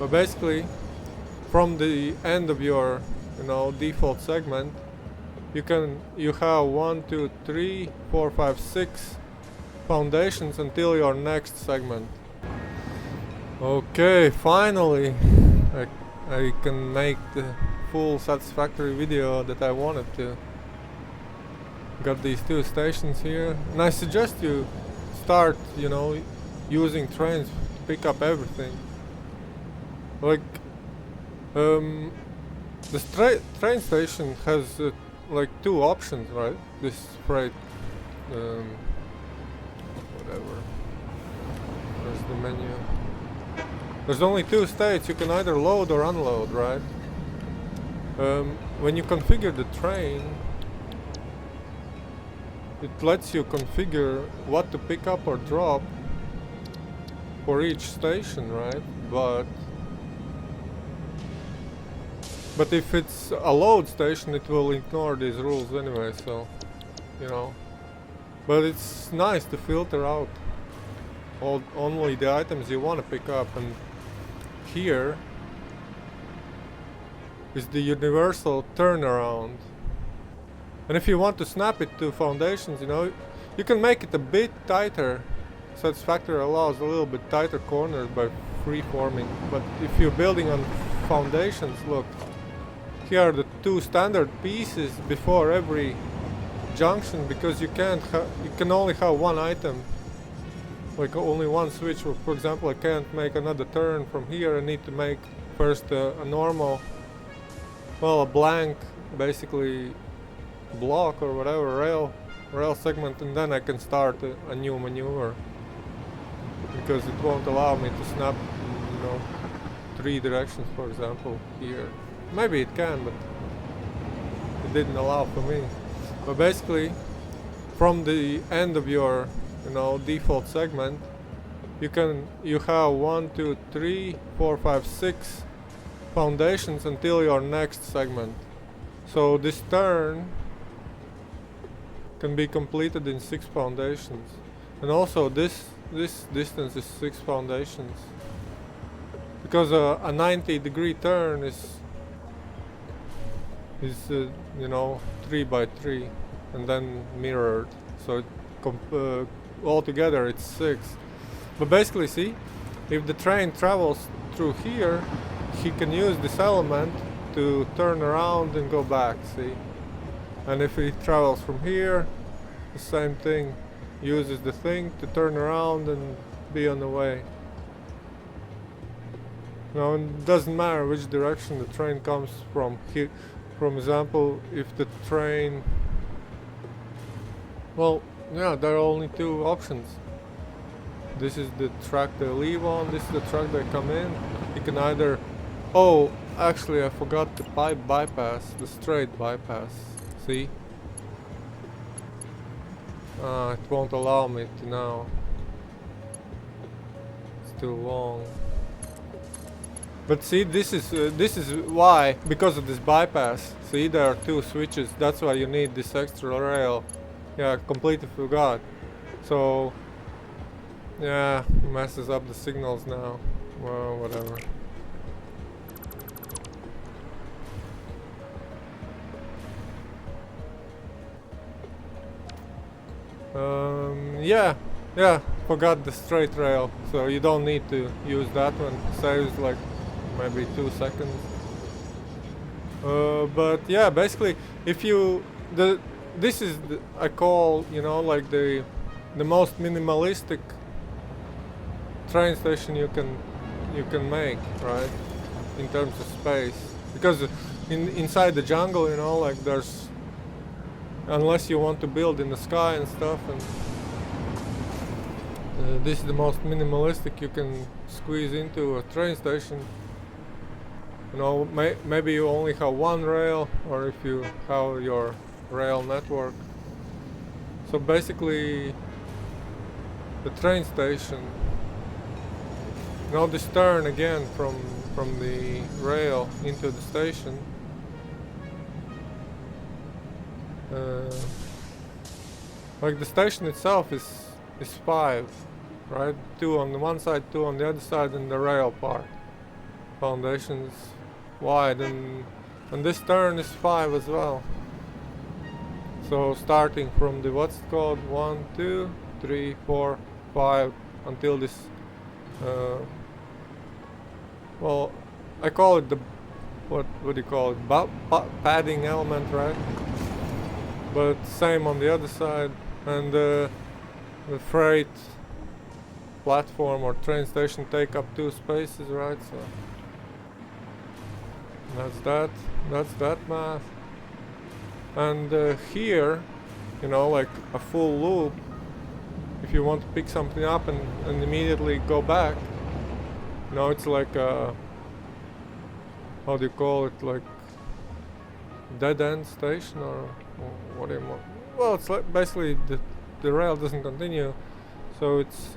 But basically, from the end of your, default segment, you have 1, 2, 3, 4, 5, 6 foundations until your next segment. Okay, finally, I can make the full Satisfactory video that I wanted to. Got these 2 stations here, and I suggest you start, using trains to pick up everything. Like, the train station has like 2 options, right? This freight, whatever. There's the menu. There's only 2 states. You can either load or unload, right? When you configure the train, it lets you configure what to pick up or drop for each station, right? But if it's a load station, it will ignore these rules anyway, so, But it's nice to filter out only the items you want to pick up, and here is the universal turnaround. And if you want to snap it to foundations, you can make it a bit tighter. Satisfactory allows a little bit tighter corners by freeforming, but if you're building on foundations, look, here are the 2 standard pieces before every junction, because you can only have 1 item, like only 1 switch. For example, I can't make another turn from here. I need to make first a normal, a blank, basically block or whatever, rail segment, and then I can start a new maneuver, because it won't allow me to snap, 3 directions, for example, here. Maybe it can, but it didn't allow for me. But basically, from the end of your, default segment, you have 1, 2, 3, 4, 5, 6 foundations until your next segment. So this turn can be completed in 6 foundations, and also this distance is 6 foundations, because a 90-degree turn is 3 by 3 and then mirrored, so altogether it's 6. But basically, see, if the train travels through here, he can use this element to turn around and go back, see? And if he travels from here, the same thing, uses the thing to turn around and be on the way. Now, it doesn't matter which direction the train comes from. Here, for example, if the train, there are only 2 options. This is the track they leave on, this is the track they come in. You can either, actually I forgot the bypass, the straight bypass, see? It won't allow me to now. It's too long. But see, this is why, because of this bypass. See, there are 2 switches. That's why you need this extra rail. Yeah, completely forgot. So, yeah, messes up the signals now. Well, whatever. Yeah, forgot the straight rail. So you don't need to use that one. Saves like maybe 2 seconds. But yeah, basically, if this is I call, like the most minimalistic train station you can make, right? In terms of space, because inside the jungle, like there's, unless you want to build in the sky and stuff, and this is the most minimalistic you can squeeze into a train station. Maybe you only have 1 rail, or if you have your rail network. So basically, the train station, this turn again from the rail into the station, like the station itself is 5, right? 2 on the one side, 2 on the other side, and the rail part. foundations wide, and this turn is 5 as well. So starting from the what's it called 1, 2, 3, 4, 5 until this. Well, I call it the what do you call it? Padding element, right? But same on the other side, and the freight platform or train station take up 2 spaces, right? So that's that math. And here, you know, like a full loop, if you want to pick something up and immediately go back, you know, it's like a, how do you call it, like dead end station, or what do you want? Well, it's like basically the rail doesn't continue, so it's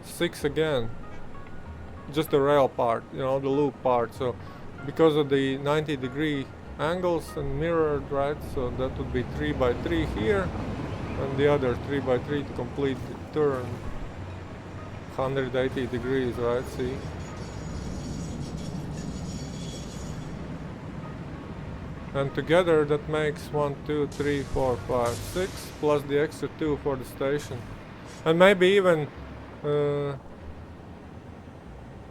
6 again, just the rail part, you know, the loop part. So because of the 90-degree angles and mirrored, right, so that would be 3 by 3 here, and the other 3 by 3 to complete the turn, 180 degrees, right? See, and together that makes 1, 2, 3, 4, 5, 6 plus the extra 2 for the station, and maybe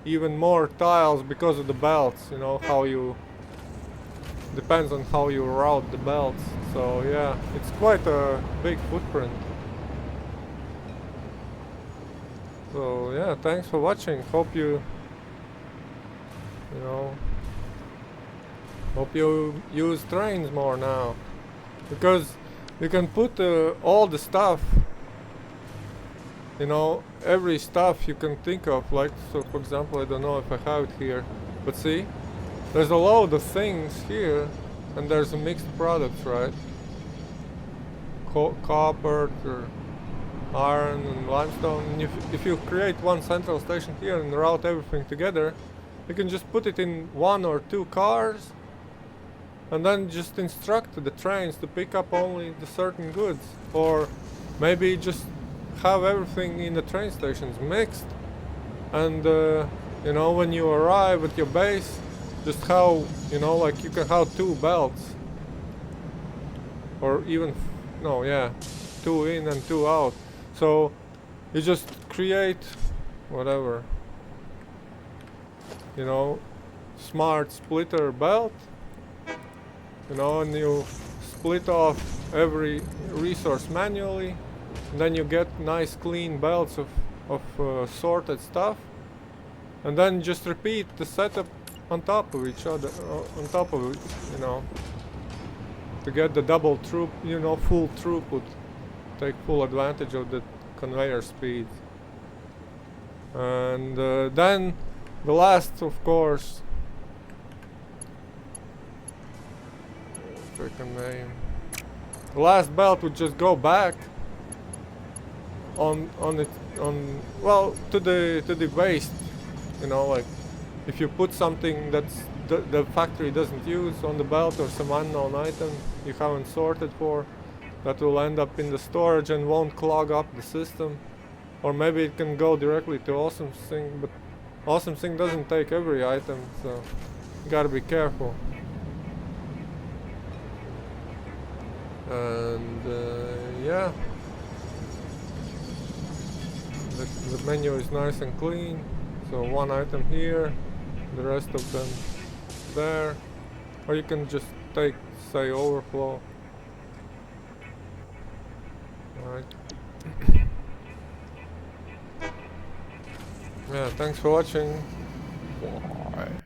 even more tiles because of the belts, you know, how you depends on how you route the belts. So yeah, it's quite a big footprint. So yeah, thanks for watching. Hope you use trains more now, because you can put all the stuff, you know, every stuff you can think of, like, so for example, I don't know if I have it here, but see, there's a load of things here, and there's a mixed products, right? Copper or iron and limestone. And if you create one central station here and route everything together, you can just put it in 1 or 2 cars, and then just instruct the trains to pick up only the certain goods, or maybe just have everything in the train stations mixed, and you know, when you arrive at your base, just how, you know, like you can have 2 belts, or even no, yeah, 2 in and 2 out. So you just create whatever, you know, smart splitter belt, you know, and you split off every resource manually, and then you get nice clean belts of sorted stuff, and then just repeat the setup on top of each other, on top of it, you know, to get the double you know, full throughput, take full advantage of the conveyor speed. And then the last, of course, name, the last belt would just go back on well, to the waste, you know, like if you put something that's the factory doesn't use on the belt, or some unknown item you haven't sorted for, that will end up in the storage and won't clog up the system. Or maybe it can go directly to Awesome Thing, but Awesome Thing doesn't take every item, so you gotta be careful. And yeah, the menu is nice and clean, so 1 item here, the rest of them there, or you can just take, say, overflow. Alright. Yeah, thanks for watching. Bye.